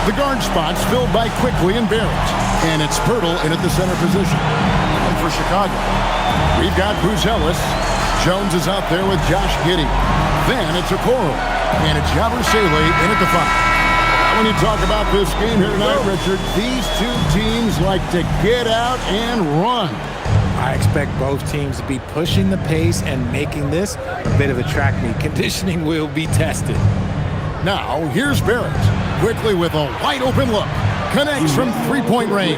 The guard spots filled by Quickly and Barrett. And it's Pirtle in at the center position. And for Chicago, we've got Buzelis. Jones is out there with Josh Giddey. Then it's Okoro. And it's Yabusele in at the 5. When you talk about this game here tonight, Richard, these two teams like to get out and run. I expect both teams to be pushing the pace and making this a bit of a track meet. Conditioning will be tested. Now, here's Barrett. Quickly with a wide-open look. Connects from three-point range.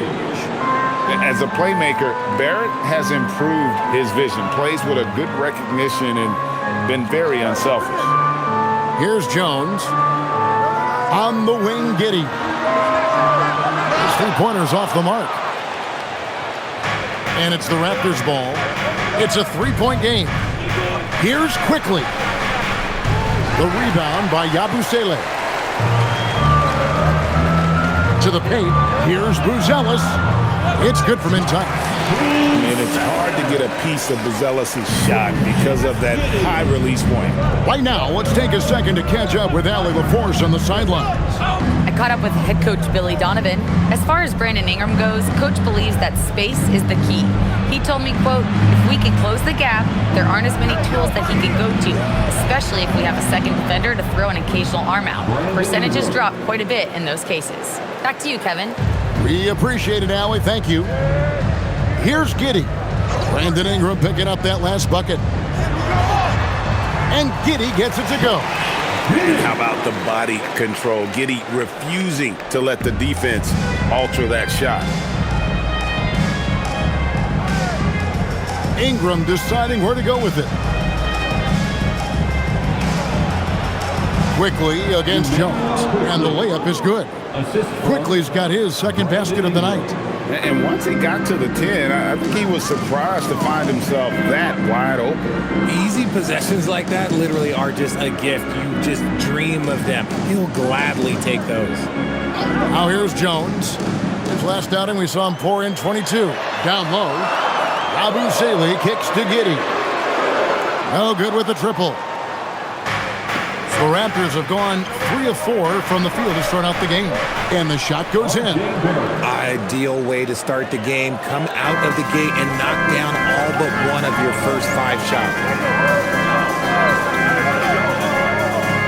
As a playmaker, Barrett has improved his vision. Plays with a good recognition and been very unselfish. Here's Jones. On the wing, Giddey. His three-pointers off the mark. And it's the Raptors' ball. It's a three-point game. Here's Quickly. The rebound by Yabusele. To the paint. Here's Buzelis. It's good from inside. And it's hard to get a piece of Buzelis' shot because of that high release point. Right now, let's take a second to catch up with Allie LaForce on the sidelines. I caught up with head coach Billy Donovan. As far as Brandon Ingram goes, coach believes that space is the key. He told me, quote, if we can close the gap, there aren't as many tools that he can go to, especially if we have a second defender to throw an occasional arm out. Percentages drop quite a bit in those cases. Back to you, Kevin. We appreciate it, Allie. Thank you. Here's Giddey. Brandon Ingram picking up that last bucket. And Giddey gets it to go. How about the body control? Giddey refusing to let the defense alter that shot. Ingram deciding where to go with it. Quickly against Jones. And the layup is good. Quickly's got his second basket of the night. And once he got to the 10, I think he was surprised to find himself that wide open. Easy possessions like that literally are just a gift. You just dream of them. He'll gladly take those. Now here's Jones. His last outing, we saw him pour in 22. Down low. Yabusele kicks to Giddey. No good with the triple. The Raptors have gone 3 of 4 from the field to start out the game. And the shot goes in. Ideal way to start the game. Come out of the gate and knock down all but one of your first 5 shots.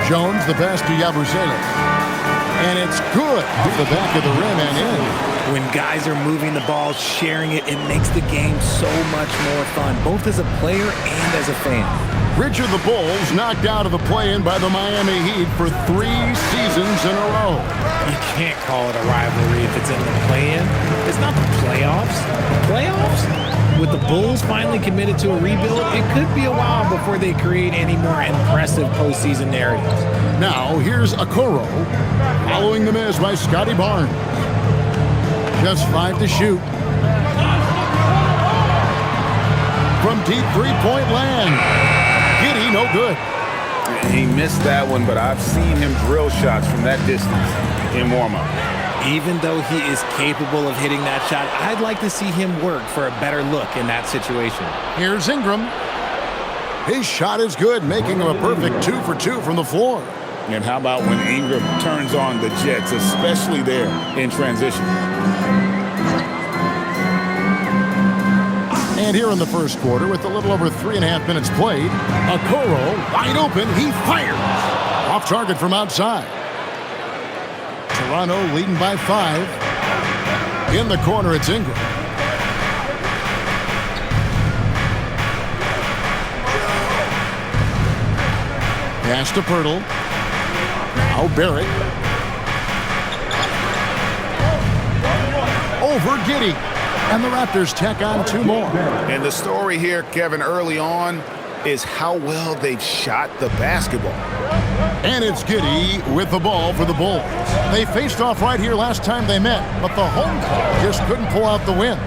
Jones, the pass to Yabusele. And it's good off the back of the rim and in. When guys are moving the ball, sharing it, it makes the game so much more fun, both as a player and as a fan. Richard, the Bulls knocked out of the play-in by the Miami Heat for 3 seasons in a row. You can't call it a rivalry if it's in the play-in. It's not the playoffs. The playoffs? With the Bulls finally committed to a rebuild, it could be a while before they create any more impressive postseason narratives. Now, here's Okoro, following the miss by Scotty Barnes. Just 5 to shoot. From deep three-point land. Giddey, no good. He missed that one, but I've seen him drill shots from that distance in warm-up. Even though he is capable of hitting that shot, I'd like to see him work for a better look in that situation. Here's Ingram. His shot is good, making him a perfect 2 for 2 from the floor. And how about when Ingram turns on the Jets, especially there in transition? And here in the first quarter, with a little over 3.5 minutes played, Okoro, wide open, he fires. Off target from outside. Toronto leading by 5. In the corner, it's Ingram. Pass to Pirtle. Now Barrett. Over Giddey. And the Raptors tack on 2 more. And the story here, Kevin, early on is how well they've shot the basketball. And it's Giddey with the ball for the Bulls. They faced off right here last time they met, but the home club just couldn't pull out the win.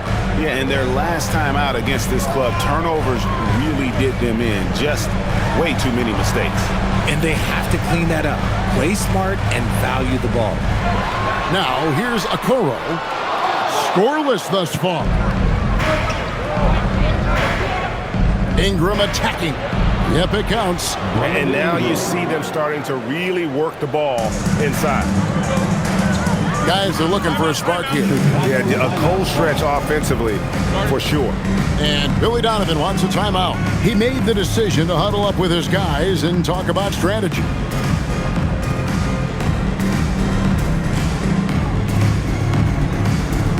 Yeah, and their last time out against this club, turnovers really did them in. Just way too many mistakes. And they have to clean that up. Play smart and value the ball. Now, here's Okoro. Scoreless thus far. Ingram attacking. Yep, it counts. And now you see them starting to really work the ball inside. Guys are looking for a spark here. Yeah, a cold stretch offensively, for sure. And Billy Donovan wants a timeout. He made the decision to huddle up with his guys and talk about strategy.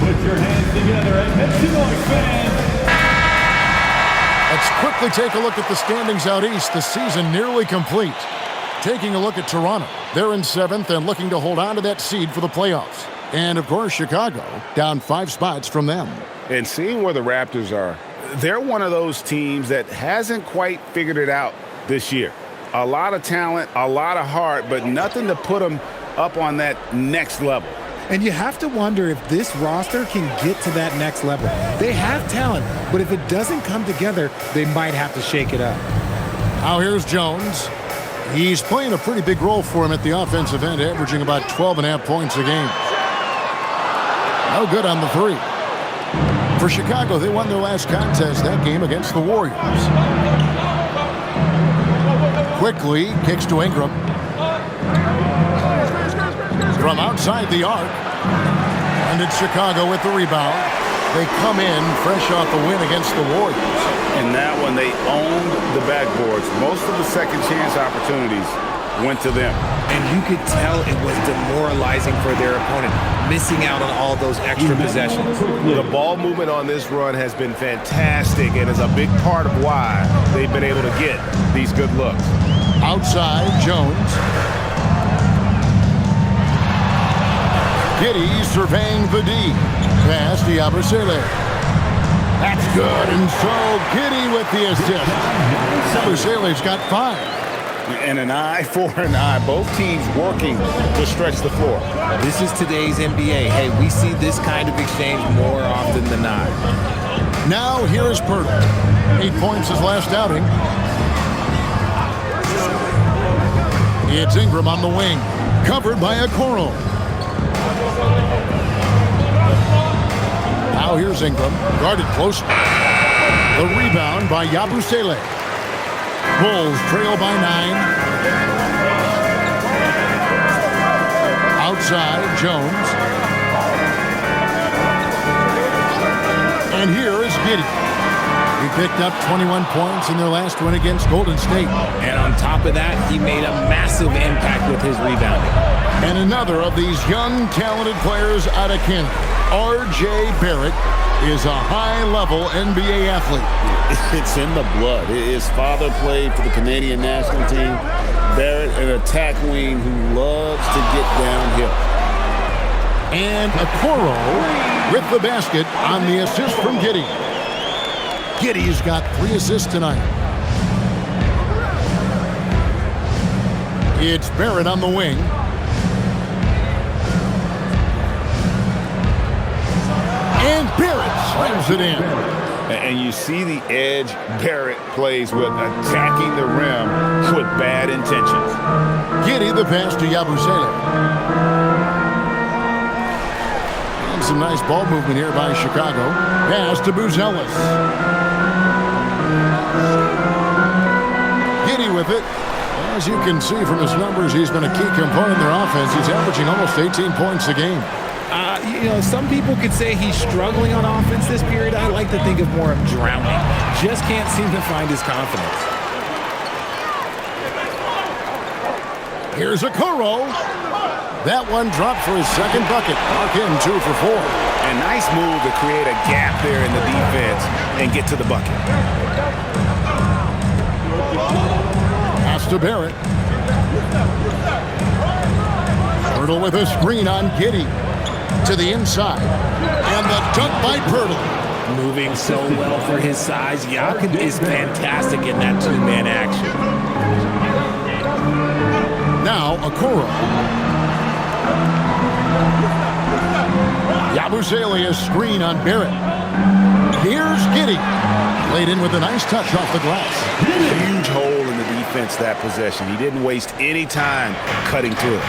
Put your hands together and make some noise, fans. Let's quickly take a look at the standings out east. The season nearly complete. Taking a look at Toronto. They're in 7th and looking to hold on to that seed for the playoffs. And, of course, Chicago down 5 spots from them. And seeing where the Raptors are, they're one of those teams that hasn't quite figured it out this year. A lot of talent, a lot of heart, but nothing to put them up on that next level. And you have to wonder if this roster can get to that next level. They have talent, but if it doesn't come together, they might have to shake it up. Now here's Jones. He's playing a pretty big role for him at the offensive end, averaging about 12.5 points a game. No good on the 3. For Chicago, they won their last contest, that game against the Warriors. Quickly kicks to Ingram. From outside the arc. And it's Chicago with the rebound. They come in fresh off the win against the Warriors. In that one, they owned the backboards. Most of the second chance opportunities went to them. And you could tell it was demoralizing for their opponent, missing out on all those extra possessions. The ball movement on this run has been fantastic and is a big part of why they've been able to get these good looks. Outside, Jones. Giddey surveying the D. Pass to Yabusele. That's good, and so Giddey with the assist. Yabusele's got 5. And an eye for an eye. Both teams working to stretch the floor. This is today's NBA. Hey, we see this kind of exchange more often than not. Now here's Pirtle. 8 points his last outing. It's Ingram on the wing. Covered by Okoro. Now here's Ingram. Guarded close. The rebound by Yabusele. Bulls trail by 9. Outside, Jones. And here is Giddey. He picked up 21 points in their last win against Golden State. And on top of that, he made a massive impact with his rebounding. And another of these young, talented players out of Canada, R.J. Barrett, is a high-level NBA athlete. It's in the blood. His father played for the Canadian national team. Barrett, an attack wing who loves to get downhill. And Okoro with the basket on the assist from Giddey. Giddey's got 3 assists tonight. It's Barrett on the wing. And Barrett slams it in. And you see the edge Barrett plays with, attacking the rim with bad intentions. Giddey the pass to Yabusele. And some nice ball movement here by Chicago. Pass to Buzelis. Giddey with it. As you can see from his numbers, he's been a key component in their offense. He's averaging almost 18 points a game. Some people could say he's struggling on offense this period. I like to think of more of drowning. Just can't seem to find his confidence. Here's Okoro. That one dropped for his second bucket. Mark him 2 for 4. A nice move to create a gap there in the defense and get to the bucket. Pass to Barrett. Pirtle with a screen on Giddey. To the inside. And the dunk by Pirtle. Moving so well for his size. Yakin is fantastic in that 2-man action. Now Okoro. Yabusele a screen on Barrett. Here's Giddey. Laid in with a nice touch off the glass. Huge hole in the defense that possession. He didn't waste any time cutting through it.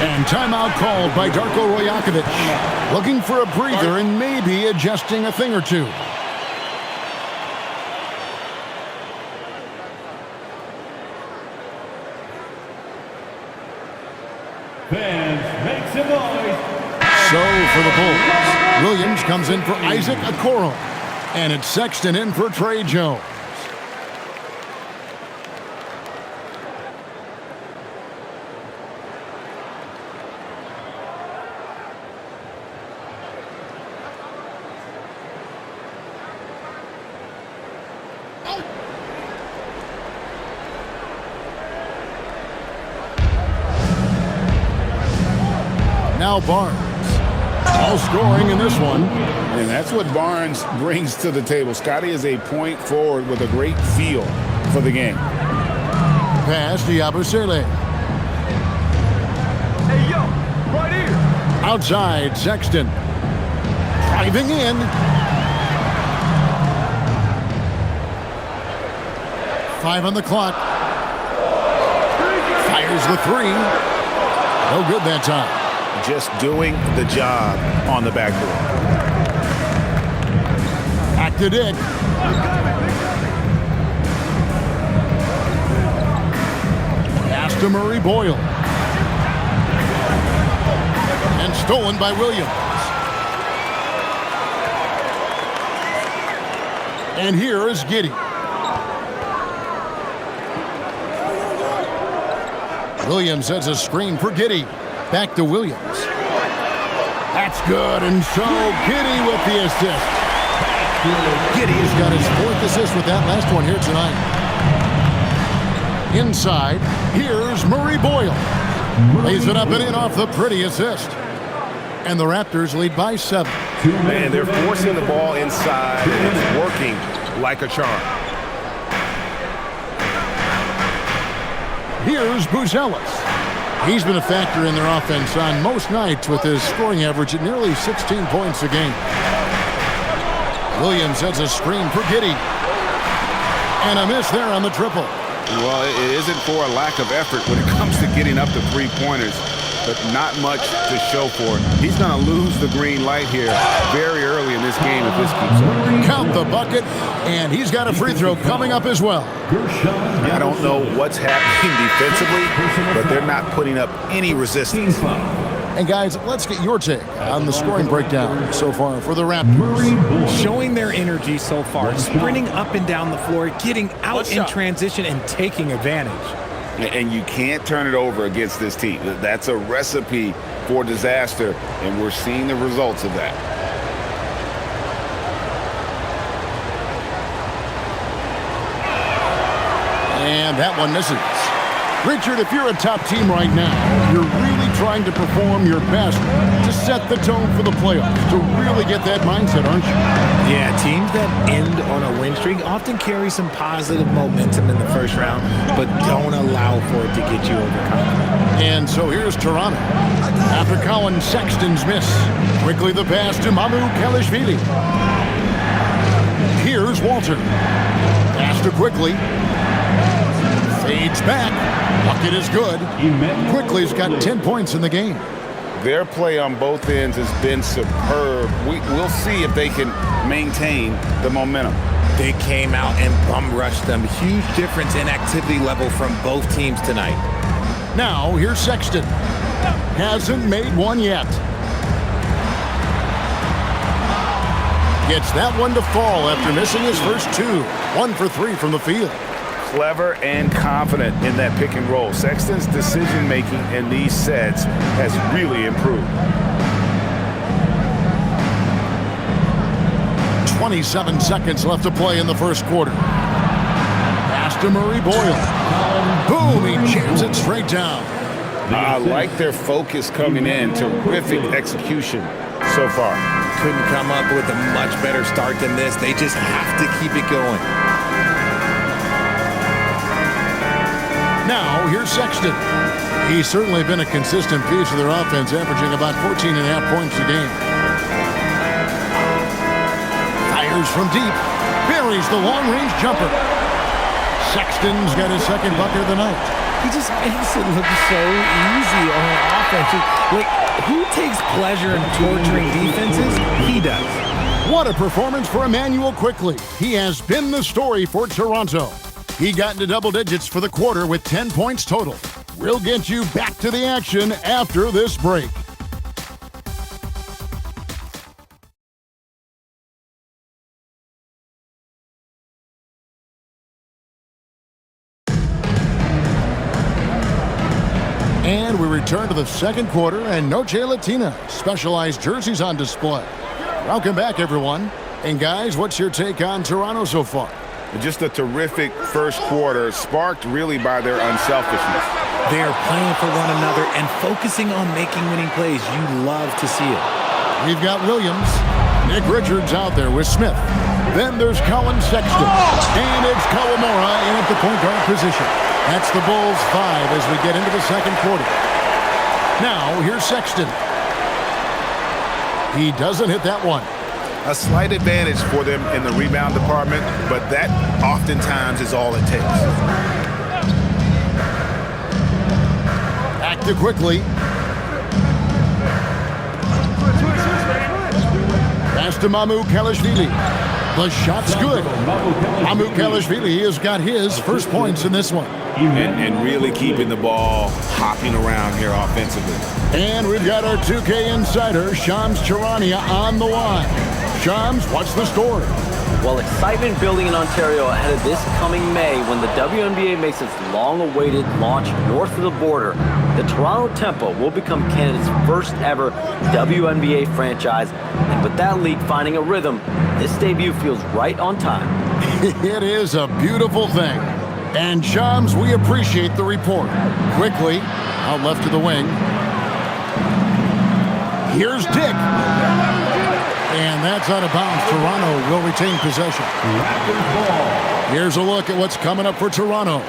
And timeout called by Darko Rajakovic. Looking for a breather and maybe adjusting a thing or two. Fans, make So for the Bulls, Williams comes in for Isaac Okoro, and it's Sexton in for Trey Jones. Now Barnes. All scoring in this one. And that's what Barnes brings to the table. Scotty is a point forward with a great feel for the game. Pass to Yabusele. Hey, yo, right here. Outside, Sexton. Driving in. Five on the clock. Fires the three. No good that time. Just doing the job on the backboard. Back to Dick. Pass to Murray Boyle. And stolen by Williams. And here is Giddey. Williams sets a screen for Giddey. Back to Williams. That's good, and so Giddey with the assist. Giddey's got his fourth assist with that last one here tonight. Inside, here's Murray Boyle. Lays it up and in off the pretty assist. And the Raptors lead by 7. Man, they're forcing the ball inside, and it's working like a charm. Here's Buzelis. He's been a factor in their offense on most nights with his scoring average at nearly 16 points a game. Williams sets a screen for Giddey. And a miss there on the triple. Well, it isn't for a lack of effort when it comes to getting up to three-pointers, but not much to show for it. He's going to lose the green light here very early in this game if this keeps up. Count the bucket, and he's got a free throw coming up as well. I don't know what's happening defensively, but they're not putting up any resistance. And guys, let's get your take on the scoring breakdown so far for the Raptors. Showing their energy so far, sprinting up and down the floor, getting out in transition and taking advantage. And you can't turn it over against this team. That's a recipe for disaster, and we're seeing the results of that. And that one misses. Richard, if you're a top team right now, you're really trying to perform your best to set the tone for the playoffs, to really get that mindset, aren't you? Yeah, teams that end on a win streak often carry some positive momentum in the first round, but don't allow for it to get you overconfident. And so here's Toronto. After Colin Sexton's miss, quickly the pass to Mamu Kalishvili. Here's Walter. Pass to Quickly. Fades back. Bucket is good. Quickly's got 10 points in the game. Their play on both ends has been superb. We'll see if they can maintain the momentum. They came out and bum rushed them. Huge difference in activity level from both teams tonight. Now, here's Sexton. Hasn't made one yet. Gets that one to fall after missing his first two. 1 for 3 from the field. Clever and confident in that pick and roll. Sexton's decision-making in these sets has really improved. 27 seconds left to play in the first quarter. Pass to Murray Boyle. Boom, he jams it straight down. I like their focus coming in. Terrific execution so far. Couldn't come up with a much better start than this. They just have to keep it going. Now, here's Sexton. He's certainly been a consistent piece of their offense, averaging about 14.5 points a game. Fires from deep. Buries the long-range jumper. Sexton's got his second bucket of the night. He just makes it look so easy on offense. Like, who takes pleasure in torturing defenses? He does. What a performance for Emmanuel Quickly. He has been the story for Toronto. He got into double digits for the quarter with 10 points total. We'll get you back to the action after this break. return to the second quarter, and Noche Latina specialized jerseys on display. Welcome back, everyone. And guys, what's your take on Toronto so far? Just a terrific first quarter, sparked really by their unselfishness. They're playing for one another and focusing on making winning plays. You love to see it. We've got Williams. Nick Richards out there with Smith. Then there's Colin Sexton. And it's Kawamura in at the point guard position. That's the Bulls 5 as we get into the second quarter. Now, here's Sexton. He doesn't hit that one. A slight advantage for them in the rebound department, but that oftentimes is all it takes. Back to quickly. Pass to Mamu Kalashvili. The shot's good. Mamu Kalashvili has got his first points in this one. And really keeping the ball hopping around here offensively. And we've got our 2K insider, Shams Charania, on the line. Shams, what's the story? Well, excitement building in Ontario ahead of this coming May when the WNBA makes its long-awaited launch north of the border. The Toronto Tempo will become Canada's first ever WNBA franchise. And with that league finding a rhythm, this debut feels right on time. It is a beautiful thing. And Shams, we appreciate the report. Quickly, out left to the wing. Here's Dick. And that's out of bounds. Toronto will retain possession. Here's a look at what's coming up for Toronto.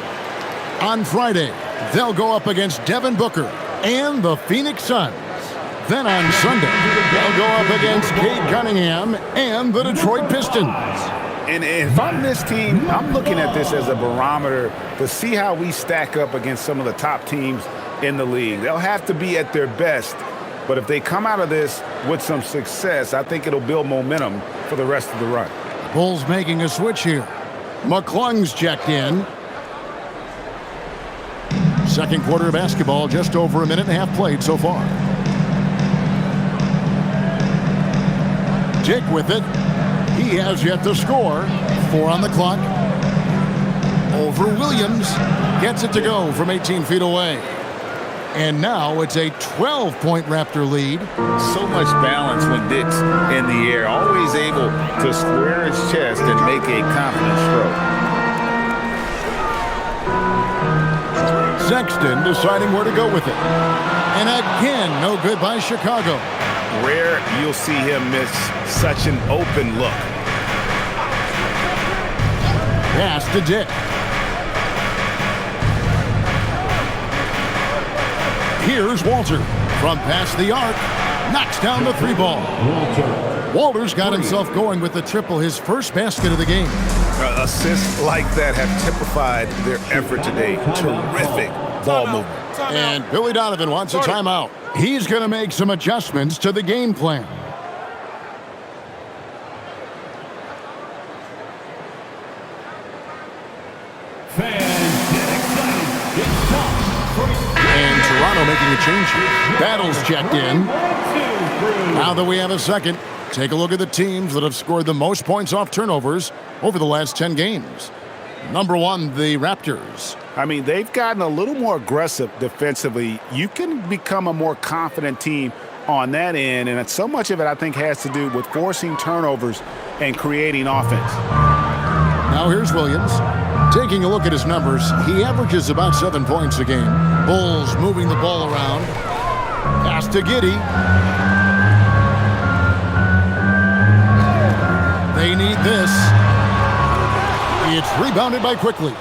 On Friday, they'll go up against Devin Booker and the Phoenix Suns. Then on Sunday, they'll go up against Cade Cunningham and the Detroit Pistons. And if I'm this team, I'm looking at this as a barometer to see how we stack up against some of the top teams in the league. They'll have to be at their best. But if they come out of this with some success, I think it'll build momentum for the rest of the run. Bulls making a switch here. McClung's checked in. Second quarter of basketball, just over a minute and a half played so far. Dick with it. He has yet to score. 4 on the clock. Over Williams. Gets it to go from 18 feet away. And now it's a 12-point Raptor lead. So much balance when Dick's in the air. Always able to square his chest and make a confident stroke. Sexton deciding where to go with it. And again, no good by Chicago. Rare you'll see him miss such an open look. Pass to Dick. Here's Walter from past the arc. Knocks down the 3 ball. Walter's got himself going with the triple, his first basket of the game. Assists like that have typified their effort today. Terrific ball movement. And Billy Donovan wants a timeout. He's going to make some adjustments to the game plan. And Toronto making a change here. Battles checked in. Now that we have a second, take a look at the teams that have scored the most points off turnovers over the last 10 games. Number 1, the Raptors. I mean, they've gotten a little more aggressive defensively. You can become a more confident team on that end, and so much of it, I think, has to do with forcing turnovers and creating offense. Now here's Williams. Taking a look at his numbers, he averages about 7 points a game. Bulls moving the ball around. Pass to Giddey. They need this. It's rebounded by Quickly.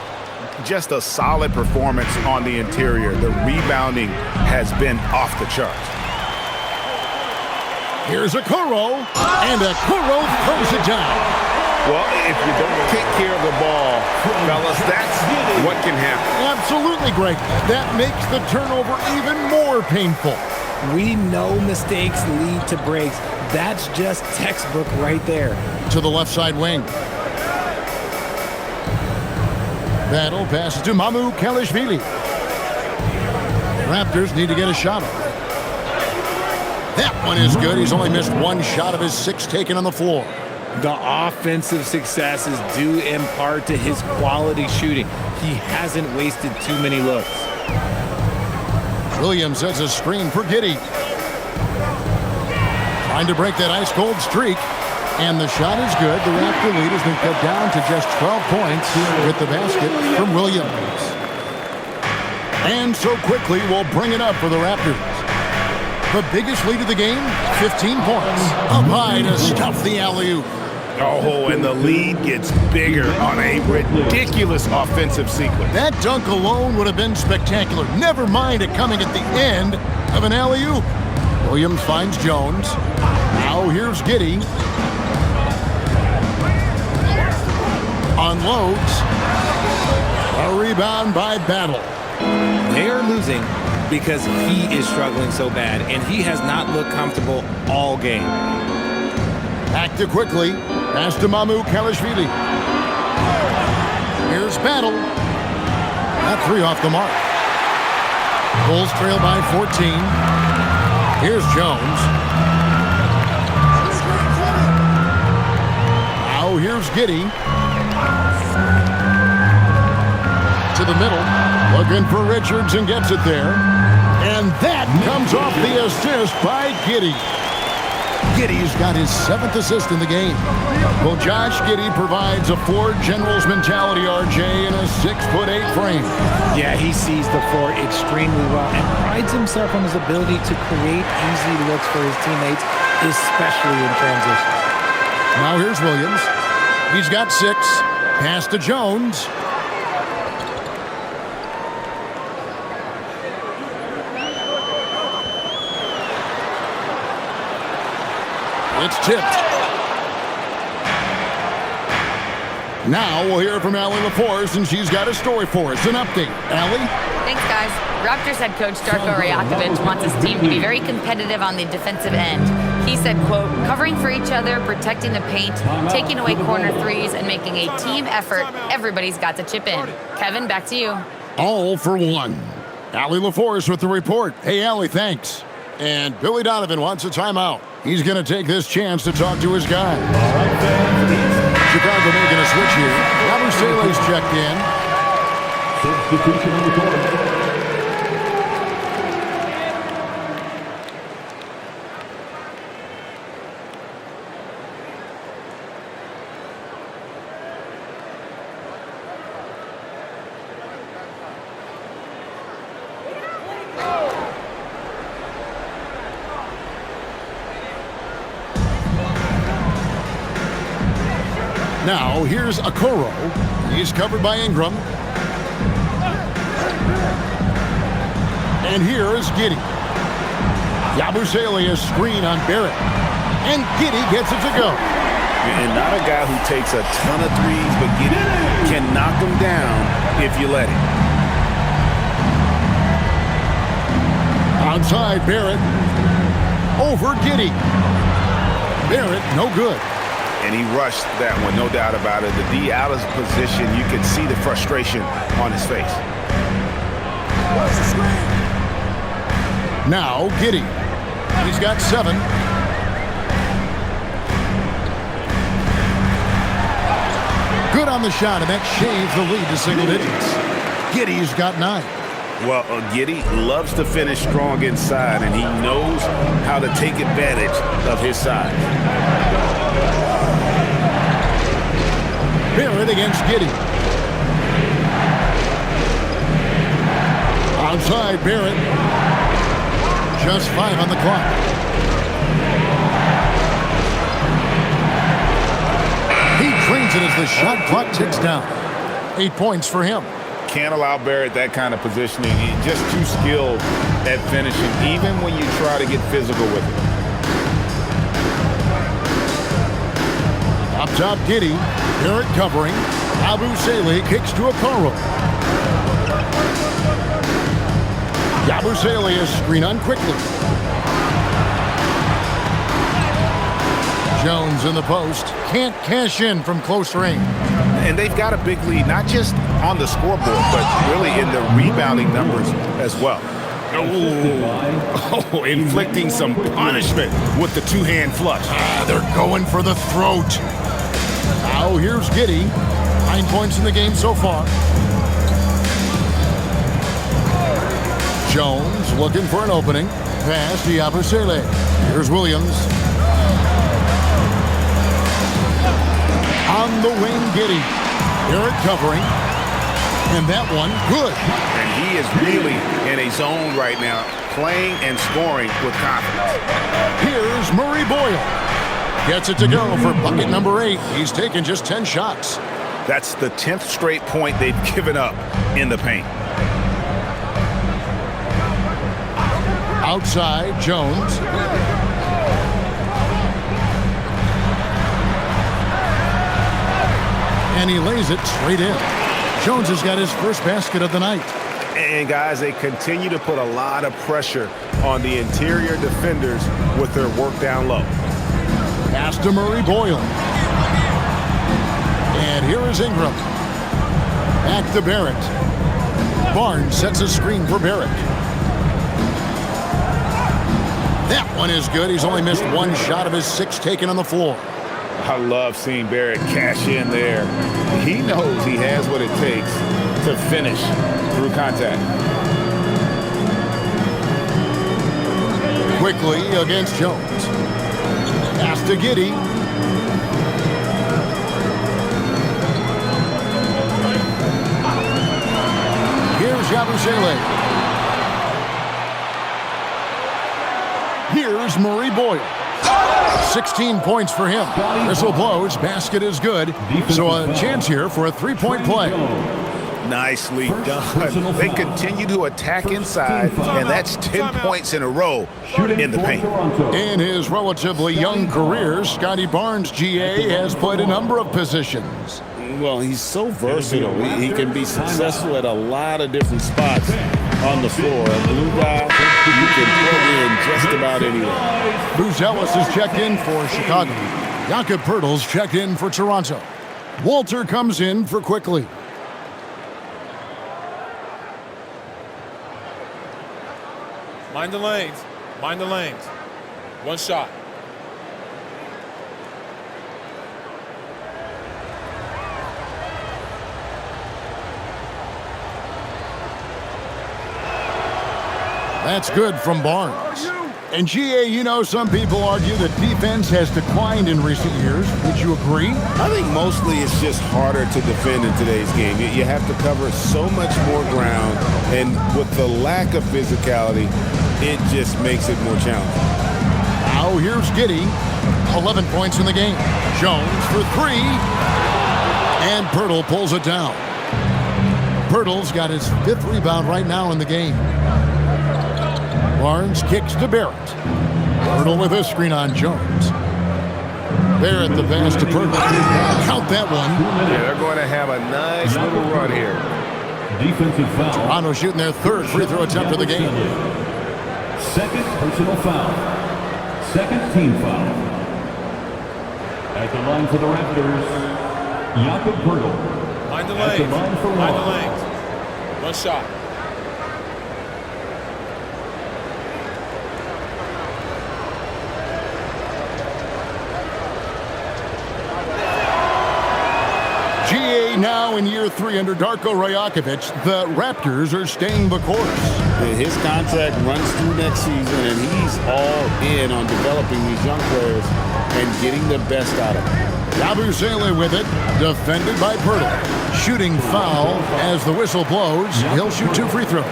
Just a solid performance on the interior. The rebounding has been off the charts. Here's Okoro, and Okoro throws it down. Well, if you don't take care of the ball, fellas, that's what can happen. Absolutely, Greg. That makes the turnover even more painful. We know mistakes lead to breaks. That's just textbook right there. To the left side wing. Battle passes to Mamu Kalashvili. Raptors need to get a shot off. That one is good. He's only missed 1 shot of his 6 taken on the floor. The offensive success is due in part to his quality shooting. He hasn't wasted too many looks. Williams sets a screen for Giddey. Trying to break that ice-cold streak. And the shot is good. The Raptor lead has been cut down to just 12 points with the basket from Williams. And so quickly, we'll bring it up for the Raptors. The biggest lead of the game, 15 points. Up high to stuff the alley-oop. Oh, and the lead gets bigger on a ridiculous offensive sequence. That dunk alone would have been spectacular. Never mind it coming at the end of an alley-oop. Williams finds Jones. Now here's Giddey. Unloads. A rebound by Battle. They are losing because he is struggling so bad, and he has not looked comfortable all game. Back to quickly. Pass to Mamu Kalashvili. Here's Battle. That three off the mark. Bulls trail by 14. Here's Jones. Now here's Giddey. To the middle. Looking for Richards and gets it there. And that comes off the assist by Giddey. Giddey's got his 7th assist in the game. Well, Josh Giddey provides a Ford General's mentality, RJ, in a 6'8" frame. Yeah, he sees the floor extremely well and prides himself on his ability to create easy looks for his teammates, especially in transition. Now here's Williams. He's got 6. Pass to Jones. It's tipped. Now we'll hear from Allie LaForce, and she's got a story for us. An update. Allie? Thanks, guys. Raptors head coach Darko Rajakovic wants his team to be very competitive on the defensive end. He said, quote, covering for each other, protecting the paint, taking away corner threes, and making a team effort. Everybody's got to chip in. Kevin, back to you. All for one. Allie LaForce with the report. Hey, Allie, thanks. And Billy Donovan wants a timeout. He's going to take this chance to talk to his guy. Chicago making a switch here. Yabusele's checked in. Substitution on the court. Now, here's Okoro. He's covered by Ingram. And here is Giddey. Yabusele is screen on Barrett. And Giddey gets it to go. And not a guy who takes a ton of threes, but Giddey can knock them down if you let him. Outside Barrett. Over Giddey. Barrett, no good. And he rushed that one, no doubt about it. The D out of position, you can see the frustration on his face. Now Giddey. He's got 7. Good on the shot, and that shaves the lead to single digits. Giddey's got 9. Well, Giddey loves to finish strong inside, and he knows how to take advantage of his size. Barrett against Giddey. Outside Barrett. Just 5 on the clock. He drains it as the shot clock ticks down. 8 points for him. Can't allow Barrett that kind of positioning. He's just too skilled at finishing, even when you try to get physical with him. Up top, Giddey. Barrett covering. Yabusele kicks to Okoro. Yabusele is screen on quickly. Jones in the post. Can't cash in from close range. And they've got a big lead, not just on the scoreboard, but really in the rebounding numbers as well. Oh, inflicting some punishment with the two-hand flush. They're going for the throat. Now here's Giddey. 9 points in the game so far. Jones looking for an opening. Pass to Yabusele. Here's Williams. On the wing, Giddey. Garrett covering. And that one, good. And he is really in a zone right now, playing and scoring with confidence. Here's Murray Boyle. Gets it to go for bucket number 8. He's taken just 10 shots. That's the 10th straight point they've given up in the paint. Outside, Jones. And he lays it straight in. Jones has got his first basket of the night. And guys, they continue to put a lot of pressure on the interior defenders with their work down low. Pass to Murray Boyle. And here is Ingram. Back to Barrett. Barnes sets a screen for Barrett. That one is good. He's only missed one shot of his 6 taken on the floor. I love seeing Barrett cash in there. He knows he has what it takes to finish through contact. Quickly against Jones. Pass to Giddey. Here's Yabusele. Here's Murray Boyle. 16 points for him. Whistle blows. Basket is good. So a chance here for a 3-point play. Nicely done. They continue to attack inside, and that's 10 points in a row in the paint. In his relatively young career, Scotty Barnes, GA, has played a number of positions. Well, he's so versatile. He can be successful at a lot of different spots on the floor. A blue guy, you can plug in just about anywhere. Bruce Ellis is checked in for Chicago. Jakob Poeltl's checked in for Toronto. Walter comes in for Quickly. Mind the lanes. Mind the lanes. One shot. That's good from Barnes. And GA, you know, some people argue that defense has declined in recent years. Would you agree? I think mostly it's just harder to defend in today's game. You have to cover so much more ground, and with the lack of physicality, it just makes it more challenging. Now here's Giddey. 11 points in the game. Jones for 3. And Poeltl pulls it down. Poeltl's got his 5th rebound right now in the game. Barnes kicks to Barrett. Poeltl with a screen on Jones. Barrett the pass to Poeltl. Count that one. Yeah, they're going to have a nice little run here. Defensive foul. Toronto shooting their 3rd free throw attempt of the game. Second personal foul. Second team foul. At the line for the Raptors, Jakob Poeltl. Mind the lanes. Mind the lanes. One shot. GA now in year 3 under Darko Rajakovic. The Raptors are staying the course. His contract runs through next season, and he's all in on developing these young players and getting the best out of them. Yabusele with it, defended by Poeltl. Shooting foul as the whistle blows. He'll shoot 2 free throws.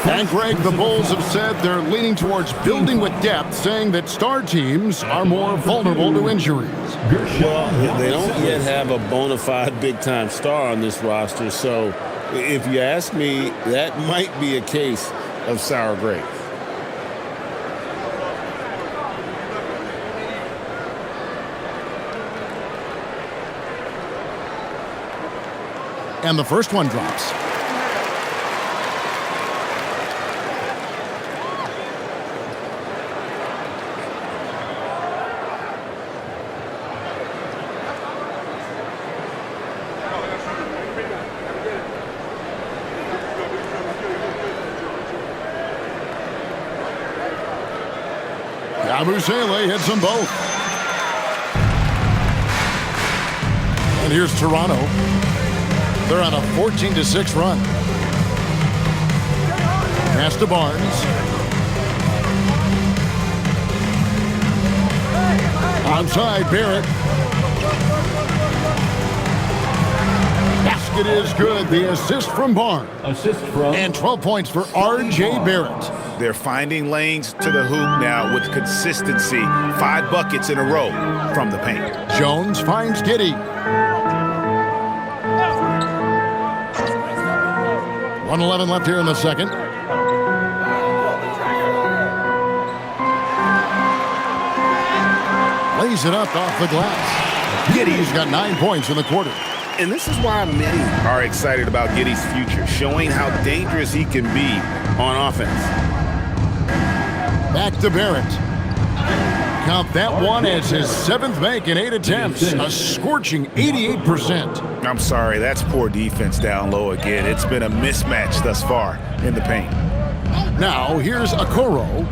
And Greg, the Bulls have said they're leaning towards building with depth, saying that star teams are more vulnerable to injuries. Well, they don't yet have a bona fide big-time star on this roster, so if you ask me, that might be a case of sour grapes. And the first one drops. Yabusele hits them both. And here's Toronto. They're on a 14-6 run. Pass to Barnes. Onside, Barrett. Basket is good. The assist from Barnes. And 12 points for R.J. Barrett. They're finding lanes to the hoop now with consistency. 5 buckets in a row from the paint. Jones finds Giddey. 1:11 left here in the second. Lays it up off the glass. Giddey's got 9 points in the quarter. And this is why many are excited about Giddey's future, showing how dangerous he can be on offense. Back to Barrett. Count that one as his 7th make in 8 attempts. A scorching 88%. I'm sorry, that's poor defense down low again. It's been a mismatch thus far in the paint. Now here's Okoro.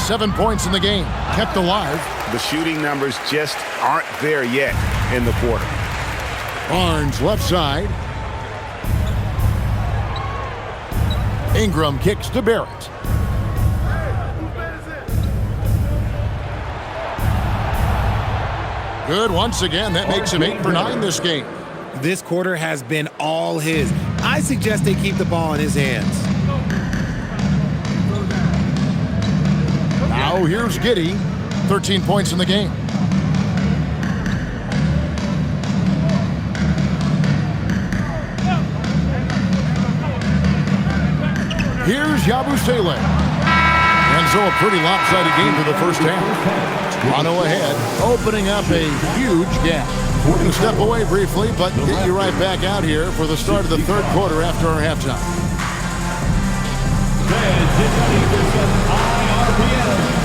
7 points in the game, kept alive. The shooting numbers just aren't there yet in the quarter. Barnes left side. Ingram kicks to Barrett. Good once again. That makes him 8 for 9 this game. This quarter has been all his. I suggest they keep the ball in his hands. Now here's Giddey. 13 points in the game. Here's Yabusele. And so a pretty lopsided game for the first half. Toronto ahead, opening up a huge gap. We're going to step away briefly, but get you right back out here for the start of the third quarter after our halftime.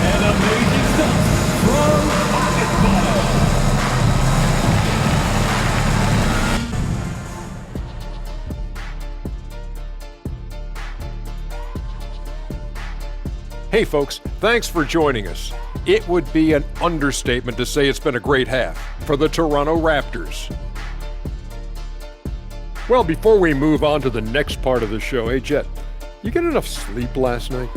And amazing stuff from Hey folks, thanks for joining us. It would be an understatement to say it's been a great half for the Toronto Raptors. Well, before we move on to the next part of the show, hey Jet, you get enough sleep last night?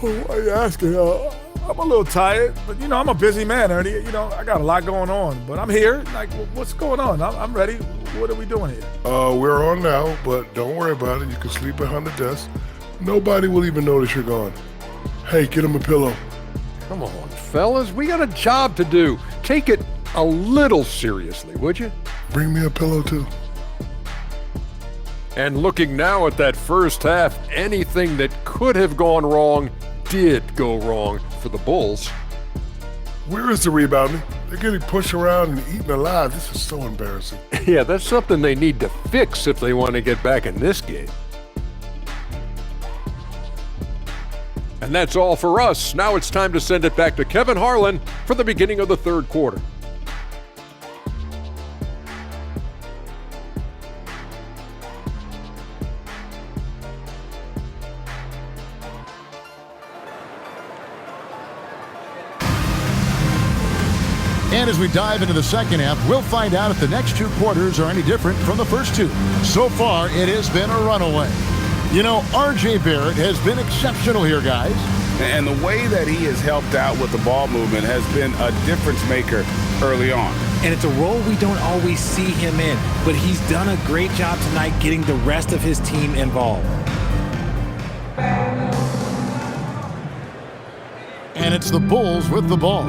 Why are you asking? I'm a little tired, but I'm a busy man, Ernie. I got a lot going on, but I'm here. Like, what's going on? I'm ready. What are we doing here? We're on now, but don't worry about it. You can sleep behind the desk. Nobody will even notice you're gone. Hey, get him a pillow. Come on, fellas, we got a job to do. Take it a little seriously, would you? Bring me a pillow, too. And looking now at that first half, anything that could have gone wrong did go wrong for the Bulls. Where is the rebounding? They're getting pushed around and eaten alive. This is so embarrassing. Yeah, that's something they need to fix if they want to get back in this game. And that's all for us. Now it's time to send it back to Kevin Harlan for the beginning of the third quarter. And as we dive into the second half, we'll find out if the next 2 quarters are any different from the first 2. So far, it has been a runaway. R.J. Barrett has been exceptional here, guys. And the way that he has helped out with the ball movement has been a difference maker early on. And it's a role we don't always see him in, but he's done a great job tonight getting the rest of his team involved. And it's the Bulls with the ball.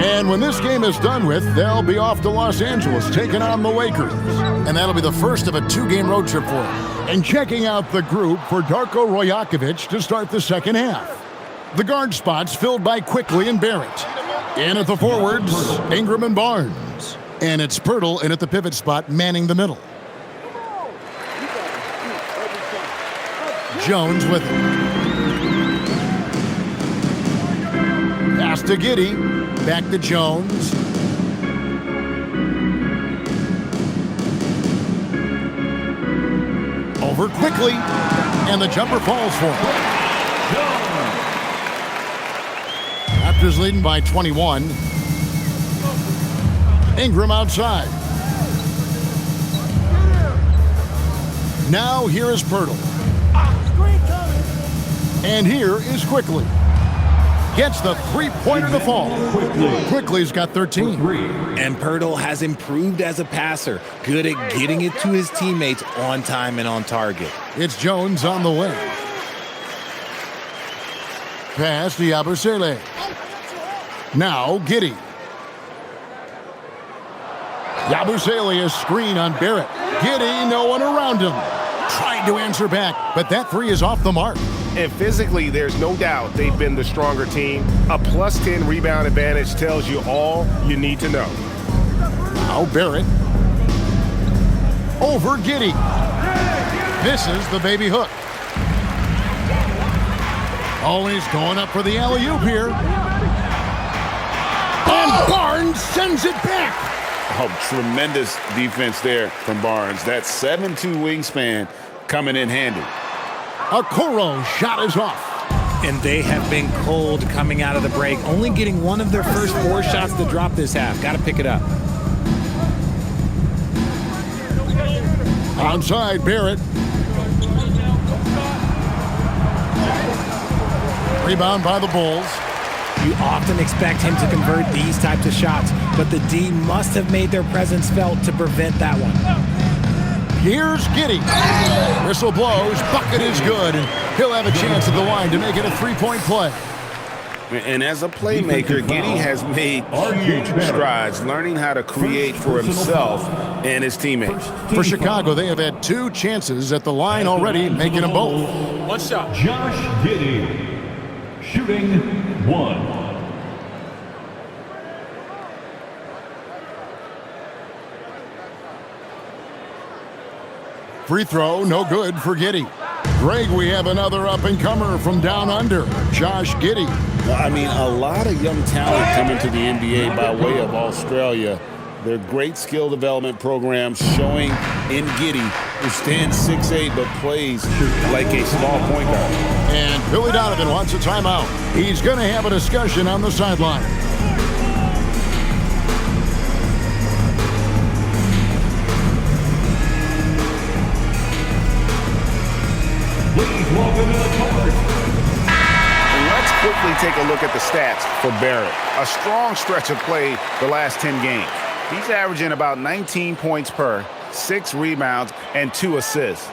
And when this game is done with, they'll be off to Los Angeles taking on the Lakers. And that'll be the first of a 2-game road trip for them. And checking out the group for Darko Rajakovic to start the second half. The guard spots filled by Quickly and Barrett. In at the forwards, Ingram and Barnes. And it's Pirtle in at the pivot spot, manning the middle. Jones with it. Pass to Giddey. Back to Jones. Over Quickly. And the jumper falls for him. Raptors leading by 21. Ingram outside. Now here is Pirtle. And here is Quickly. Gets the three-pointer to fall. Quickly's got 13. And Pirtle has improved as a passer, good at getting it to his teammates on time and on target. It's Jones on the way. Pass to Yabusele. Now Giddey. Yabusele is screen on Barrett. Giddey, no one around him. Tried to answer back, but that three is off the mark. And physically, there's no doubt they've been the stronger team. A plus 10 rebound advantage tells you all you need to know. Now Barrett. Over Giddey. Misses the baby hook. Always going up for the alley-oop here. And Barnes sends it back. Oh, tremendous defense there from Barnes. That 7'2" wingspan coming in handy. Okoro shot is off. And they have been cold coming out of the break, only getting one of their first 4 shots to drop this half. Got to pick it up. Onside Barrett. Rebound by the Bulls. You often expect him to convert these types of shots, but the D must have made their presence felt to prevent that one. Here's Giddey. Whistle blows. Bucket is good. He'll have a chance at the line to make it a three-point play. And as a playmaker, Giddey has made huge strides learning how to create for himself and his teammates. For Chicago, they have had 2 chances at the line already, making them both. One shot. Josh Giddey, shooting 1. Free throw, no good for Giddey. Greg, we have another up-and-comer from down under, Josh Giddey. I mean, a lot of young talent coming to the NBA by way of Australia. They're great skill development programs showing in Giddey, who stands 6'8", but plays like a small point guard. And Billy Donovan wants a timeout. He's going to have a discussion on the sideline. Let's quickly take a look at the stats for Barrett. A strong stretch of play the last 10 games. He's averaging about 19 points per, 6 rebounds, and 2 assists.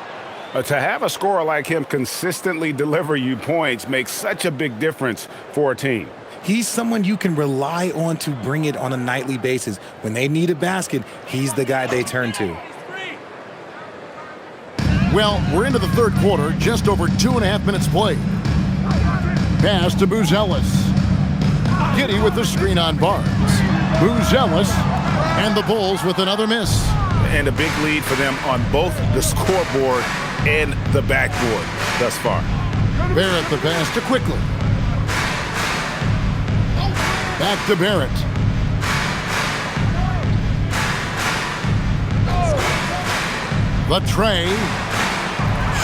To have a scorer like him consistently deliver you points makes such a big difference for a team. He's someone you can rely on to bring it on a nightly basis. When they need a basket, he's the guy they turn to. Well, we're into the third quarter, just over 2.5 minutes played. Pass to Buzelis. Giddey with the screen on Barnes. Buzelis and the Bulls with another miss. And a big lead for them on both the scoreboard and the backboard thus far. Barrett the pass to Quickly. Back to Barrett. The tray.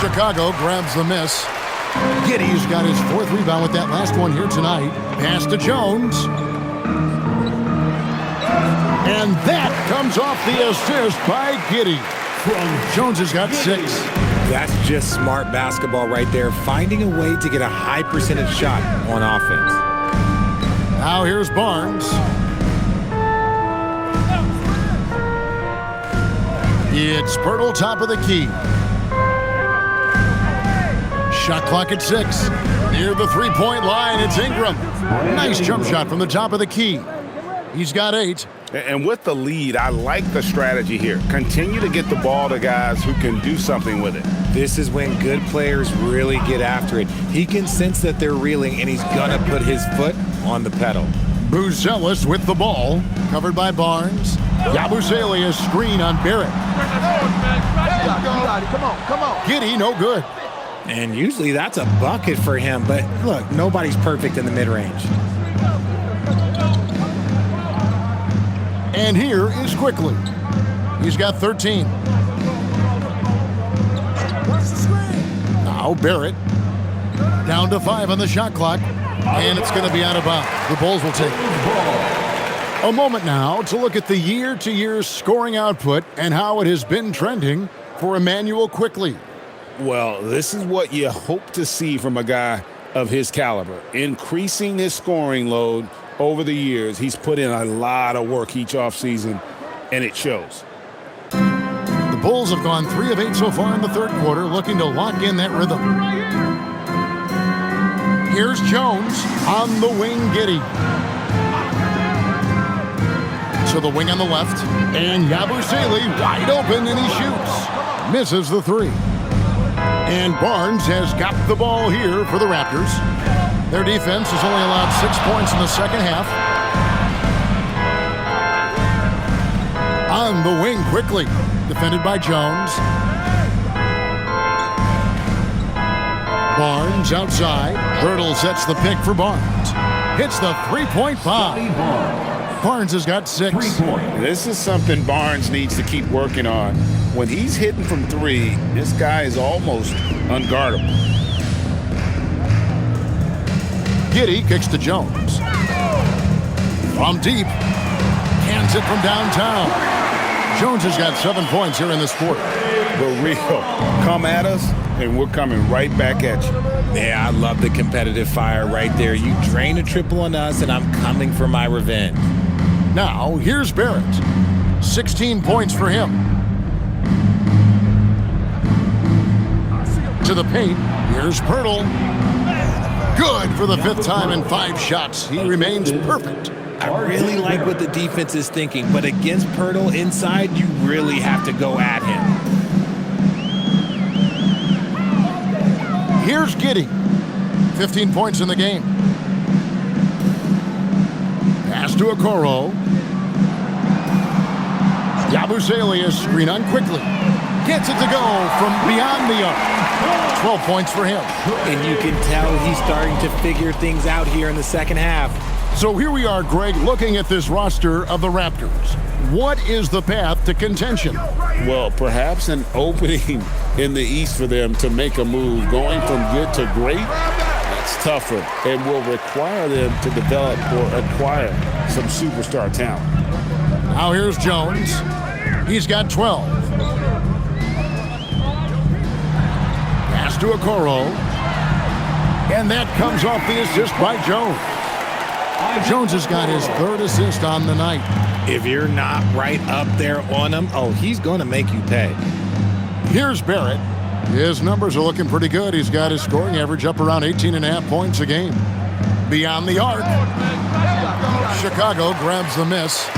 Chicago grabs the miss. Giddey's got his 4th rebound with that last one here tonight. Pass to Jones. And that comes off the assist by Giddey. Jones has got 6. That's just smart basketball right there, finding a way to get a high percentage shot on offense. Now here's Barnes. It's Pirtle top of the key. Shot clock at 6. Near the three-point line, it's Ingram. Nice jump shot from the top of the key. He's got 8. And with the lead, I like the strategy here. Continue to get the ball to guys who can do something with it. This is when good players really get after it. He can sense that they're reeling, and he's going to put his foot on the pedal. Buzelis with the ball, covered by Barnes. Yabusele is screen on Barrett. Come on. Giddey, no good. And usually that's a bucket for him, but look, nobody's perfect in the mid-range. And here is Quickly. He's got 13. Now Barrett. Down to 5 on the shot clock. And it's going to be out of bounds. The Bulls will take it. A moment now to look at the year-to-year scoring output and how it has been trending for Emmanuel Quickly. Well, this is what you hope to see from a guy of his caliber, increasing his scoring load over the years. He's put in a lot of work each offseason, and it shows. The Bulls have gone 3 of 8 so far in the third quarter, looking to lock in that rhythm. Here's Jones on the wing, Giddey. To the wing on the left, and Yabusele wide open, and he shoots. Misses the three. And Barnes has got the ball here for the Raptors. Their defense has only allowed 6 points in the second half. On the wing quickly, defended by Jones. Barnes outside. Hurdle sets the pick for Barnes. Hits the three-point bomb. Barnes has got 6. This is something Barnes needs to keep working on. When he's hitting from 3, this guy is almost unguardable. Giddey kicks to Jones. From deep. Cans it from downtown. Jones has got 7 points here in this quarter. But real, come at us, and we're coming right back at you. Yeah, I love the competitive fire right there. You drain a triple on us, and I'm coming for my revenge. Now, here's Barrett. 16 points for him. To the paint. Here's Pirtle. Good for the 5th time in 5 shots. He remains perfect. I really like what the defense is thinking, but against Pirtle inside, you really have to go at him. Here's Giddey. 15 points in the game. Pass to Okoro. Yabusele is screen on quickly. Gets it to go from beyond the arc. 12 points for him. And you can tell he's starting to figure things out here in the second half. So here we are, Greg, looking at this roster of the Raptors. What is the path to contention? Well, perhaps an opening in the East for them to make a move. Going from good to great, that's tougher and will require them to develop or acquire some superstar talent. Now here's Jones. He's got 12. Pass to Okoro. And that comes off the assist by Jones. Jones has got his 3rd assist on the night. If you're not right up there on him, oh, he's going to make you pay. Here's Barrett. His numbers are looking pretty good. He's got his scoring average up around 18.5 points a game. Beyond the arc. Chicago grabs the miss.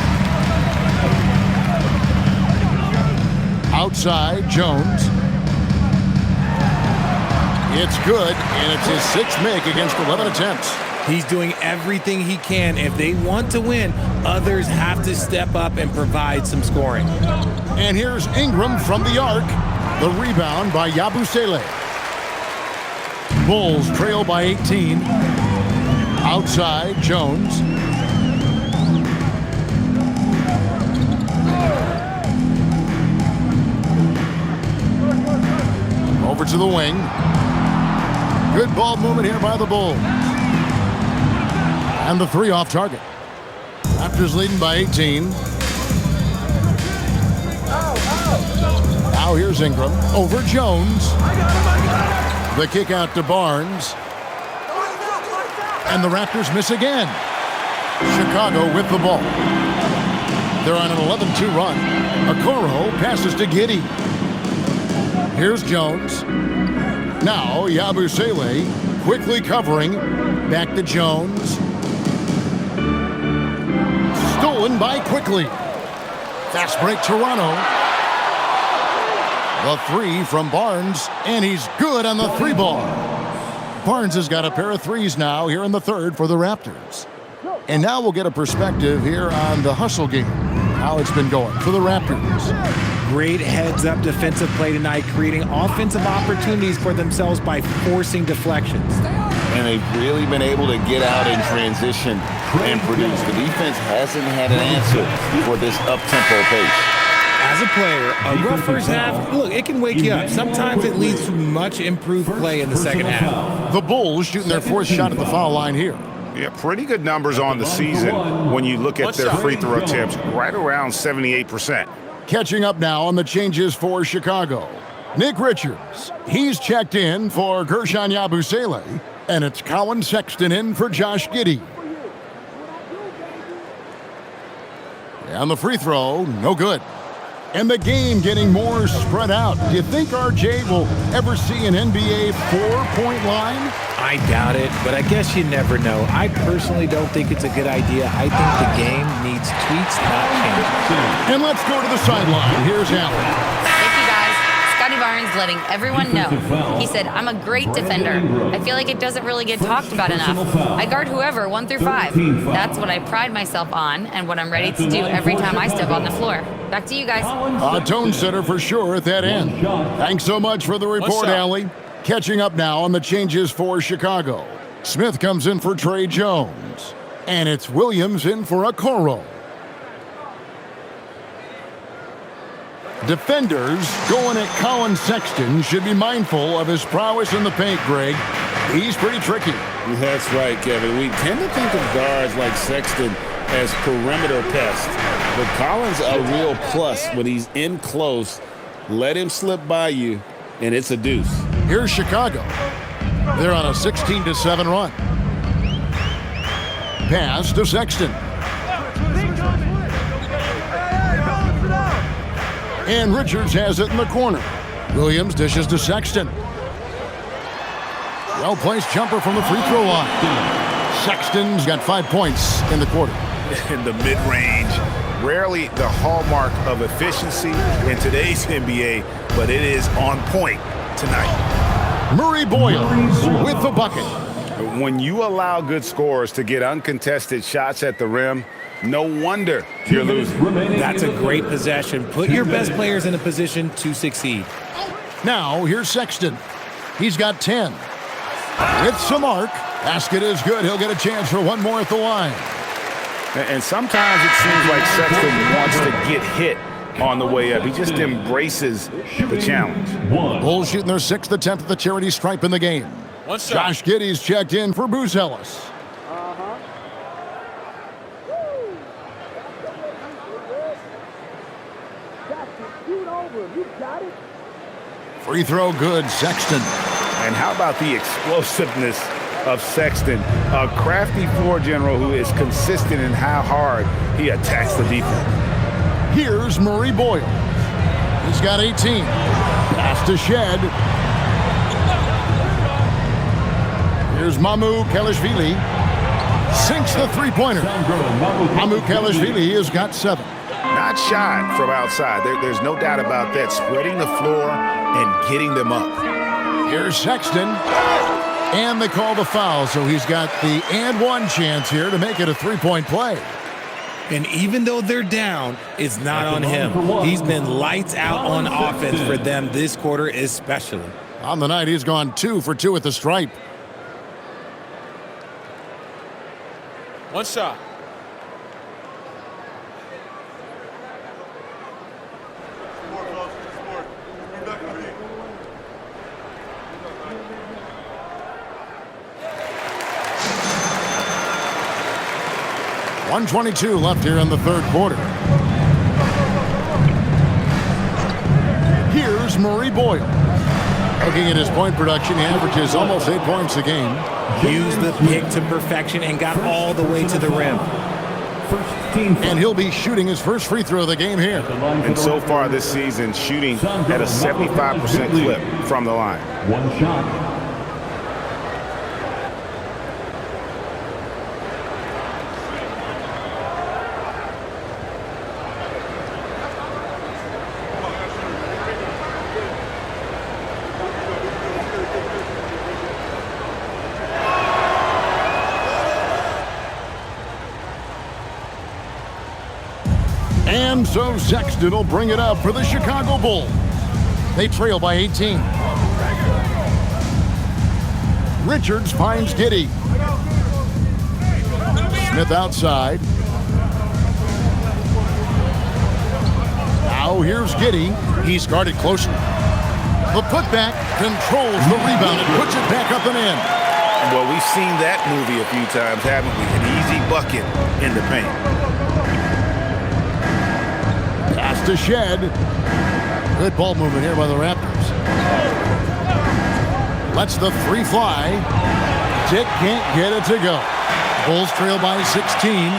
Outside, Jones. It's good, and it's his 6th make against 11 attempts. He's doing everything he can. If they want to win, others have to step up and provide some scoring. And here's Ingram from the arc. The rebound by Yabusele. Bulls trail by 18. Outside, Jones. Over to the wing. Good ball movement here by the Bulls. And the 3 off target. Raptors leading by 18. Now here's Ingram over Jones. The kick out to Barnes. And the Raptors miss again. Chicago with the ball. They're on an 11-2 run. Okoro passes to Giddey. Here's Jones. Now Yabusele quickly covering. Back to Jones. Stolen by Quickly. Fast break Toronto. The 3 from Barnes, and he's good on the 3 ball. Barnes has got a pair of 3s now here in the 3rd for the Raptors. And now we'll get a perspective here on the hustle game, how it's been going for the Raptors. Great heads-up defensive play tonight, creating offensive opportunities for themselves by forcing deflections. And they've really been able to get out in transition and produce. The defense hasn't had an answer for this up-tempo pace. As a player, a rough first half, look, it can wake you up. Sometimes it leads to much improved play in the second half. The Bulls shooting their 4th shot at the foul line here. Yeah, pretty good numbers on the season when you look at their free throw attempts, right around 78%. Catching up now on the changes for Chicago. Nick Richards, he's checked in for Gershon Yabusele. And it's Colin Sexton in for Josh Giddey. And the free throw, no good. And the game getting more spread out. Do you think RJ will ever see an NBA 4-point line? I doubt it, but I guess you never know. I personally don't think it's a good idea. I think the game needs tweaks, not changes. And let's go to the sideline. Here's Allen. Thank you, guys. Scotty Barnes letting everyone know. He said, I'm a great defender. I feel like it doesn't really get talked about enough. I guard whoever, 1 through 5. That's what I pride myself on and what I'm ready to do every time I step on the floor. Back to you guys. A tone setter for sure at that end. Thanks so much for the report, Allie. Catching up now on the changes for Chicago. Smith comes in for Trey Jones. And it's Williams in for Okoro. Defenders going at Colin Sexton should be mindful of his prowess in the paint, Greg. He's pretty tricky. That's right, Kevin. We tend to think of guards like Sexton as perimeter pests. But Collins a real plus when he's in close. Let him slip by you, and it's a deuce. Here's Chicago. They're on a 16-7 run. Pass to Sexton. And Richards has it in the corner. Williams dishes to Sexton. Well-placed jumper from the free throw line. Sexton's got 5 points in the quarter. In the mid-range, rarely the hallmark of efficiency in today's NBA, but it is on point tonight. Murray Boyles with the bucket. When you allow good scorers to get uncontested shots at the rim, no wonder you're losing. That's a great possession. Put your best players in a position to succeed. Now, here's Sexton. He's got 10. With some arc. Basket is good. He'll get a chance for one more at the line. And sometimes it seems like Sexton wants to get hit on the way up. He just embraces the challenge. Bulls shooting their 6th attempt at the charity stripe in the game. Josh Giddey's checked in for Booz Ellis. Free throw good, Sexton. And how about the explosiveness of Sexton, a crafty floor general who is consistent in how hard he attacks the defense. Here's Murray Boyles. He's got 18. Pass to Shed. Here's Mamu Kelishvili. Sinks the three-pointer. Mamu Kelishvili has got 7. Not shy from outside. There's no doubt about that. Spreading the floor and getting them up. Here's Sexton. And they call the foul, so he's got the and one chance here to make it a three-point play. And even though they're down, it's not on him. He's been lights out on offense for them this quarter especially. On the night, he's gone 2 for 2 at the stripe. One shot. .122 left here in the third quarter. Here's Murray Boyles. Looking at his point production, he averages almost 8 points a game. Used the pick to perfection and got all the way to the rim. And he'll be shooting his first free throw of the game here. And so far this season, shooting at a 75% clip from the line. One shot. And so Sexton will bring it up for the Chicago Bulls. They trail by 18. Richards finds Giddey. Smith outside. Now here's Giddey. He's guarded closely. The putback controls the rebound and puts it back up and in. Well, we've seen that movie a few times, haven't we? An easy bucket in the paint. Pass to Shed. Good ball movement here by the Raptors. Lets the three fly. Dick can't get it to go. Bulls trail by 16.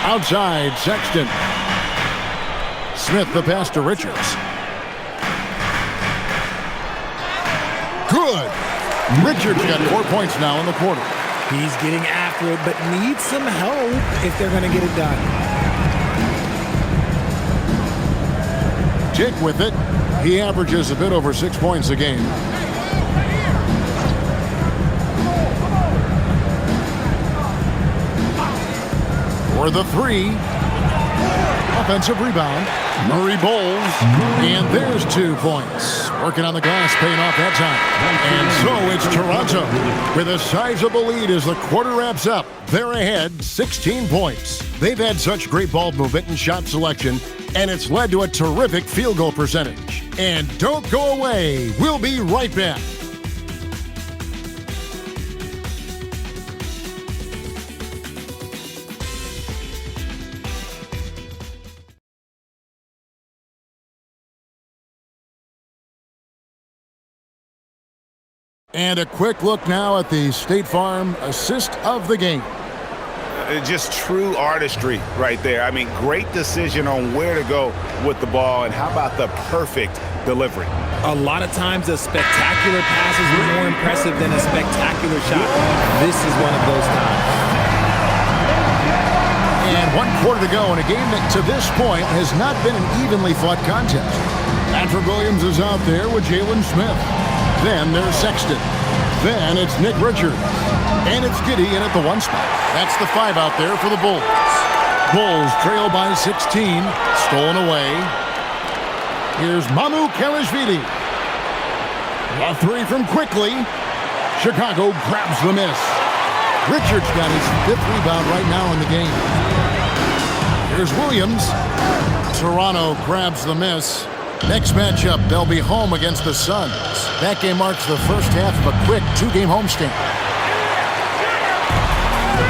Outside, Sexton. Smith the pass to Richards. Good. Richards got 4 points now in the quarter. He's getting after it, but needs some help if they're going to get it done. Dick with it. He averages a bit over 6 points a game. For the three. Offensive rebound. Murray bowls. And there's 2 points. Working on the glass, paying off that time. And so it's Toronto with a sizable lead as the quarter wraps up. They're ahead 16 points. They've had such great ball movement and shot selection, and it's led to a terrific field goal percentage. And don't go away. We'll be right back. And a quick look now at the State Farm assist of the game. Just true artistry right there. I mean, great decision on where to go with the ball, and how about the perfect delivery? A lot of times a spectacular pass is more impressive than a spectacular shot. This is one of those times. And 1 quarter to go in a game that to this point has not been an evenly fought contest. Patrick Williams is out there with Jalen Smith. Then there's Sexton. Then it's Nick Richards. And it's Giddey in at the 1 spot. That's the 5 out there for the Bulls. Bulls trail by 16. Stolen away. Here's Mamu Kelishvili. A 3 from Quickly. Chicago grabs the miss. Richards got his 5th rebound right now in the game. Here's Williams. Toronto grabs the miss. Next matchup, they'll be home against the Suns. That game marks the first half of a quick 2-game homestand.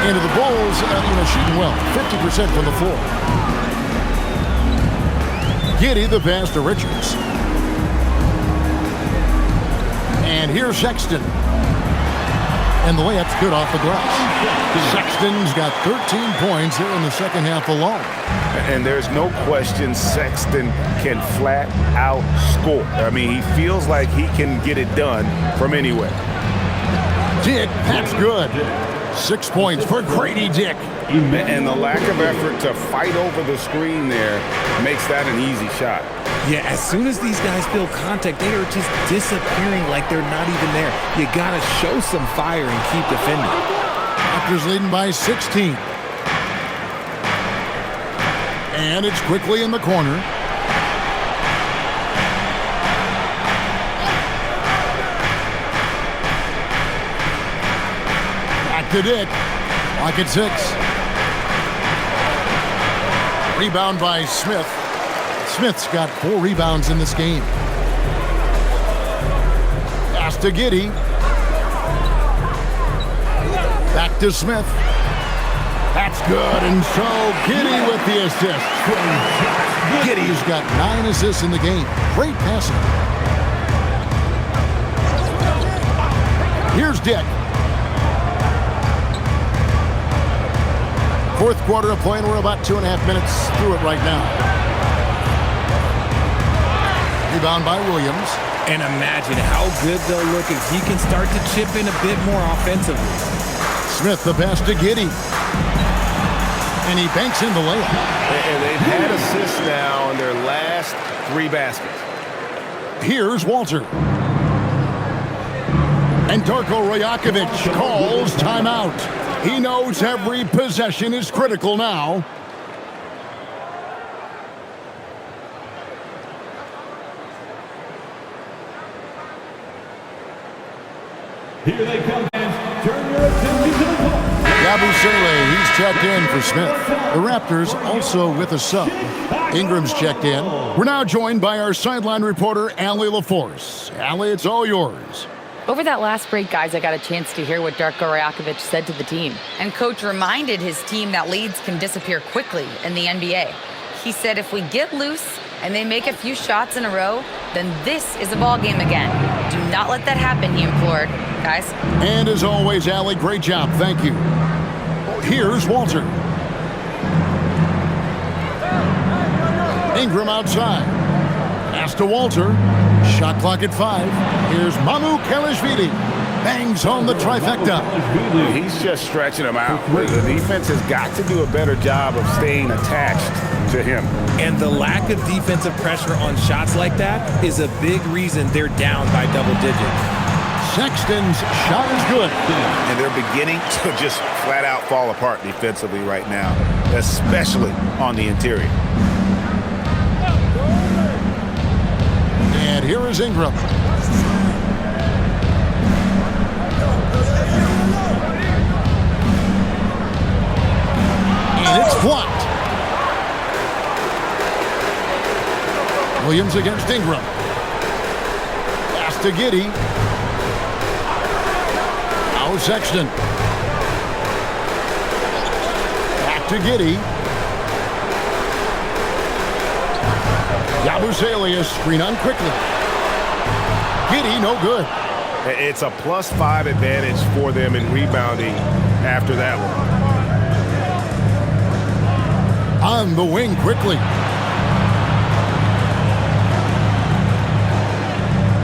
Into the Bulls, shooting well, 50% from the floor. Giddey the pass to Richards. And here's Sexton. And the layup's good off the glass. Sexton's got 13 points here in the second half alone. And there's no question Sexton can flat out score. I mean, he feels like he can get it done from anywhere. Dick, that's good. 6 points for Grady Dick. And the lack of effort to fight over the screen there makes that an easy shot. Yeah, as soon as these guys feel contact, they are just disappearing like they're not even there. You got to show some fire and keep defending. Raptors leading by 16. And it's Quickly in the corner. Back to Dick. Lock at 6. Rebound by Smith. Smith's got 4 rebounds in this game. Pass to Giddey. Back to Smith. That's good, and so Giddey with the assist. Giddey's got 9 assists in the game. Great passing. Here's Dick. 4th quarter of play, and we're about 2.5 minutes through it right now. Rebound by Williams. And imagine how good they'll look if he can start to chip in a bit more offensively. Smith the pass to Giddey. And he banks in the layup. And they've had assists now in their last 3 baskets. Here's Walter. And Darko Rajakovic calls timeout. He knows every possession is critical now. Here they come, fans. Turn your attention to the court. Yabusele, he's checked in for Smith. The Raptors also with a sub. Ingram's checked in. We're now joined by our sideline reporter, Allie LaForce. Allie, it's all yours. Over that last break, guys, I got a chance to hear what Darko Rajakovic said to the team. And Coach reminded his team that leads can disappear quickly in the NBA. He said if we get loose and they make a few shots in a row, then this is a ball game again. Do not let that happen, he implored. Guys. And as always, Allie, great job. Thank you. Here's Walter. Ingram outside. Pass to Walter. Shot clock at 5. Here's Mamu Kelishvili. Bangs on the trifecta. He's just stretching him out. The defense has got to do a better job of staying attached to him. And the lack of defensive pressure on shots like that is a big reason they're down by double digits. Sexton's shot is good. And they're beginning to just flat out fall apart defensively right now, especially on the interior. And here is Ingram. And it's blocked. Williams against Ingram. Pass to Giddey. Now Sexton. Back to Giddey. Yabusele screen on quickly. Giddey, no good. It's a +5 advantage for them in rebounding after that one. On the wing quickly.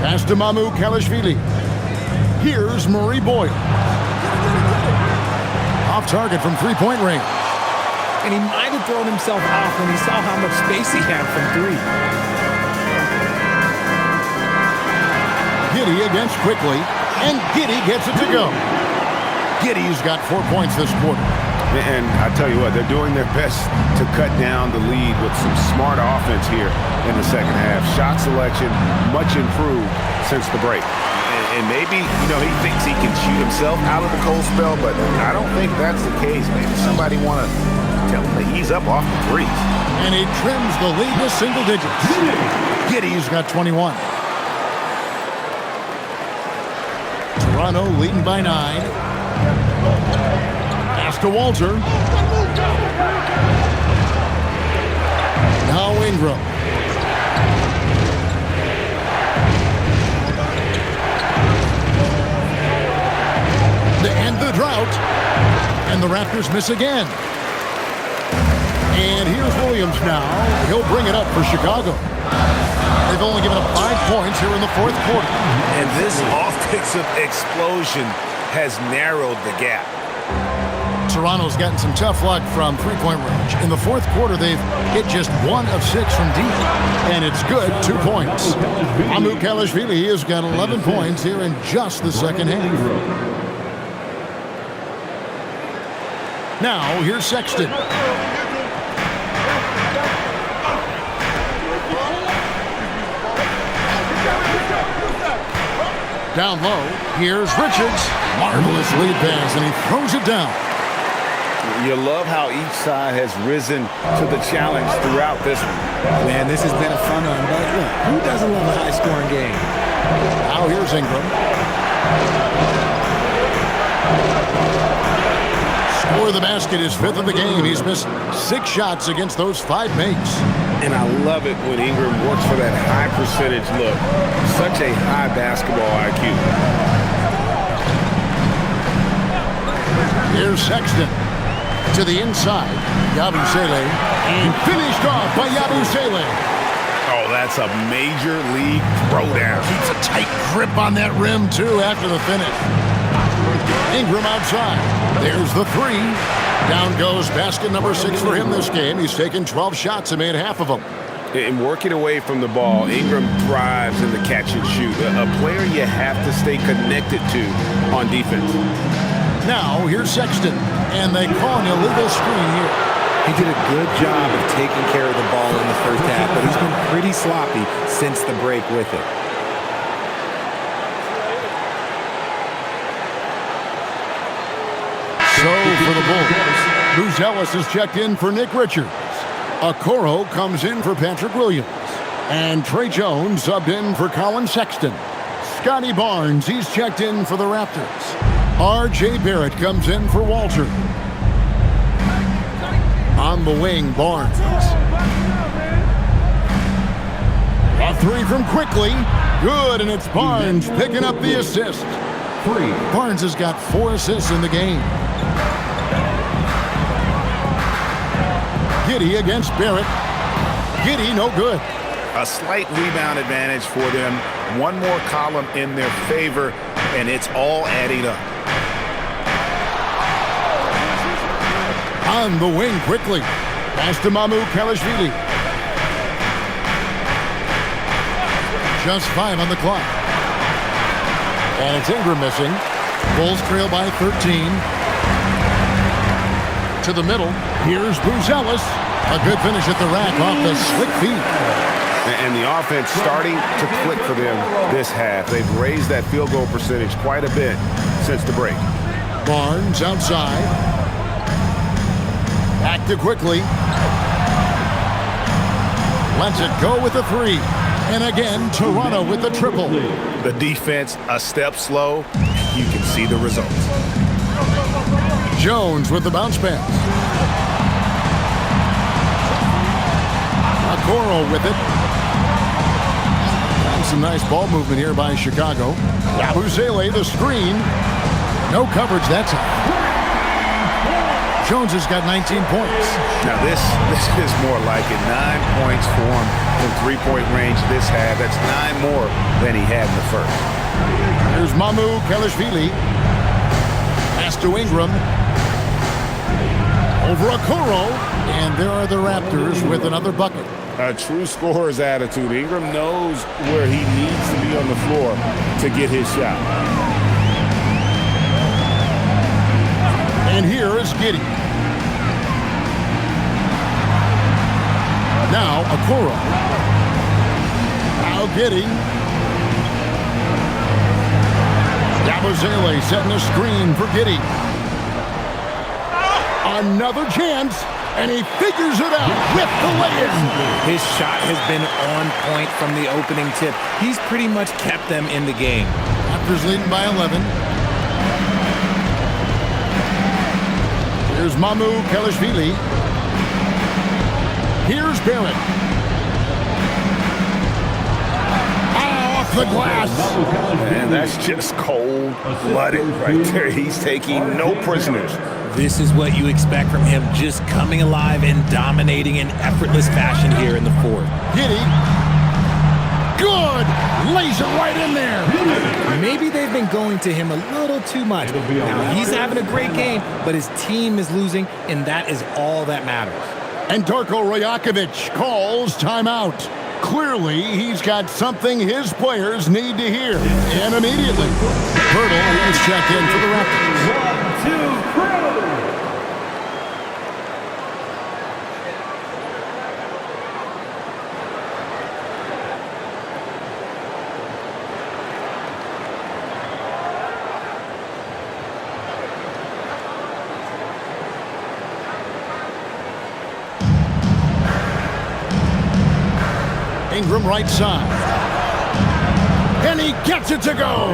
Pass to Mamu Kelishvili. Here's Murray Boyle. Off target from three-point range. And he might have thrown himself off when he saw how much space he had from 3. Giddey against quickly, and Giddey gets it to go. Giddey's got 4 points this quarter. And I tell you what, they're doing their best to cut down the lead with some smart offense here in the second half. Shot selection much improved since the break. And maybe, he thinks he can shoot himself out of the cold spell, but I don't think that's the case. Maybe somebody want to tell him to ease up off the threes. And he trims the lead to single digits. Giddey's got 21. Toronto leading by 9. Pass to Walter. Now Ingram. To end the drought. And the Raptors miss again. And here's Williams now. He'll bring it up for Chicago. They've only given up 5 points here in the fourth quarter. And this offensive explosion has narrowed the gap. Toronto's gotten some tough luck from three-point range. In the fourth quarter, they've hit just 1 of 6 from deep. And it's good, 2 points. Mamu Kelishvili has got 11 points here in just the second half. Now, here's Sexton. Down low, here's Richards. Marvelous lead pass, and he throws it down. You love how each side has risen to the challenge throughout this one. Man, this has been a fun one, but look, who doesn't love a high-scoring game? Now here's Ingram. Score of the basket is 5th of the game. He's missed 6 shots against those 5 makes. And I love it when Ingram works for that high percentage look. Such a high basketball IQ. Here's Sexton to the inside. Yabusele. And finished off by Yabusele. Oh, that's a major league throwdown. Keeps a tight grip on that rim, too, after the finish. Ingram outside. There's the 3. Down goes basket number 6 for him this game. He's taken 12 shots and made half of them. And working away from the ball, Ingram thrives in the catch and shoot. A player you have to stay connected to on defense. Now, here's Sexton, and they call an illegal screen here. He did a good job of taking care of the ball in the first half, but he's been pretty sloppy since the break with it. So for the Bulls, Booz Ellis is checked in for Nick Richards. Okoro comes in for Patrick Williams. And Trey Jones subbed in for Colin Sexton. Scotty Barnes, he's checked in for the Raptors. R.J. Barrett comes in for Walter. On the wing, Barnes. A three from Quickly. Good, and it's Barnes picking up the assist. Barnes has got 4 assists in the game. Giddey against Barrett. Giddey, no good. A slight rebound advantage for them. One more column in their favor, and it's all adding up. On the wing quickly. Pass to Kelishvili. Just 5 on the clock. And it's Ingram missing. Bulls trail by 13. To the middle. Here's Buzelis. A good finish at the rack off the slick feet. And the offense starting to click for them this half. They've raised that field goal percentage quite a bit since the break. Barnes outside. Back to Quickly. Lets it go with the 3. And again, Toronto with the triple. The defense a step slow. You can see the results. Jones with the bounce pass. Okoro with it. And some nice ball movement here by Chicago. Yabusele, the screen. No coverage that time. Jones has got 19 points. Now this is more like it. 9 points for him from three-point range this half. That's 9 more than he had in the first. Here's Kelishvili. Pass to Ingram. Over Okoro. And there are the Raptors with another bucket. A true scorer's attitude. Ingram knows where he needs to be on the floor to get his shot. And here is Giddey. Now Okoro. Now Giddey. Yabusele setting a screen for Giddey. Another chance, and he figures it out with the lay-in. His shot has been on point from the opening tip. He's pretty much kept them in the game. Raptors leading by 11. Here's Kelishvili. Here's Barrett. Off the glass. And that's just cold-blooded right there. He's taking no prisoners. This is what you expect from him, just coming alive and dominating in effortless fashion here in the fourth. Giddey. Good. Lays it right in there. Maybe they've been going to him a little too much. Now, he's having a great game, but his team is losing, and that is all that matters. And Darko Rajakovic calls timeout. Clearly, he's got something his players need to hear. And immediately, Hurdle is checked in for the Raptors. 1, 2, 3. Ingram right side. And he gets it to go.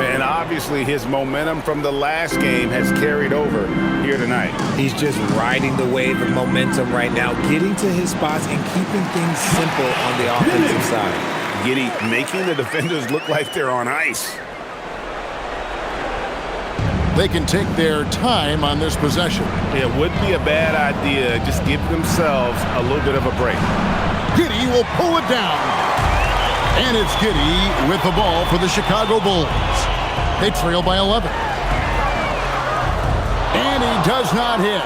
And obviously his momentum from the last game has carried over here tonight. He's just riding the wave of momentum right now, getting to his spots and keeping things simple on the offensive side. Giddey making the defenders look like they're on ice. They can take their time on this possession. It would be a bad idea. Just give themselves a little bit of a break. Giddey will pull it down. And it's Giddey with the ball for the Chicago Bulls. They trail by 11. And he does not hit.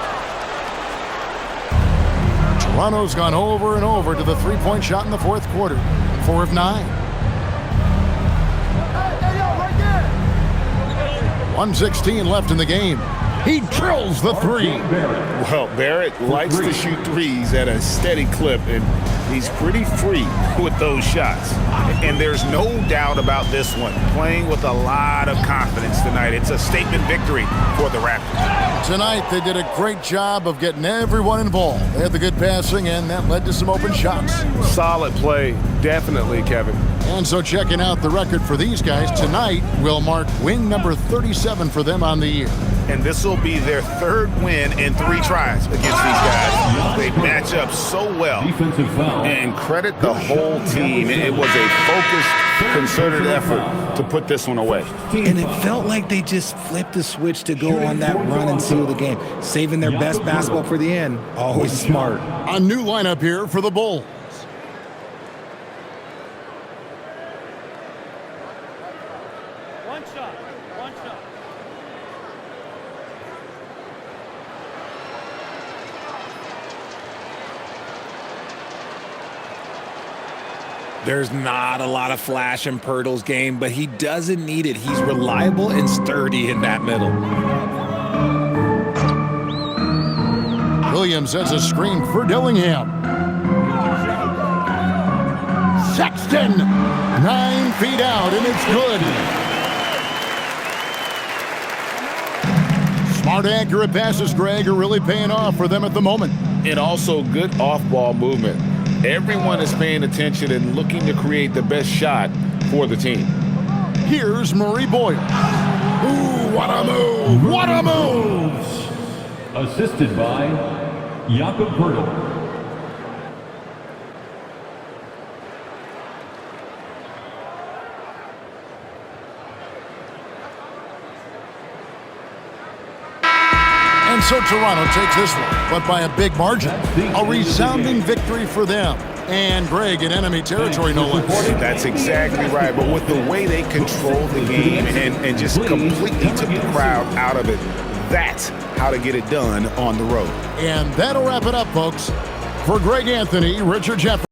Toronto's gone over and over to the three-point shot in the fourth quarter. 4 of 9. 1:16 left in the game. He drills the 3. Well, Barrett likes to shoot threes at a steady clip, and he's pretty free with those shots. And there's no doubt about this one. Playing with a lot of confidence tonight. It's a statement victory for the Raptors. Tonight, they did a great job of getting everyone involved. They had the good passing, and that led to some open shots. Solid play, definitely, Kevin. And so checking out the record for these guys, tonight will mark win number 37 for them on the year. and this will be their third win in 3 tries against these guys. They match up so well. Defensive foul. And credit the whole team. It was a focused, concerted effort to put this one away. And it felt like they just flipped the switch to go on that run and seal the game, saving their best basketball for the end. Always smart. A new lineup here for the Bulls. One shot. There's not a lot of flash in Pirtle's game, but he doesn't need it. He's reliable and sturdy in that middle. Williams has a screen for Dillingham. Sexton, 9 feet out, and it's good. Smart, accurate passes, Greg, are really paying off for them at the moment. And also good off-ball movement. Everyone is paying attention and looking to create the best shot for the team. Here's Murray Boyle. Ooh, what a move! What a move! Assisted by Jakob Poeltl. And so Toronto takes this one, but by a big margin. A resounding victory for them. And Greg in enemy territory, no less. That's exactly right. But with the way they controlled the game and just completely took the crowd out of it, that's how to get it done on the road. And that'll wrap it up, folks. For Greg Anthony, Richard Jefferson.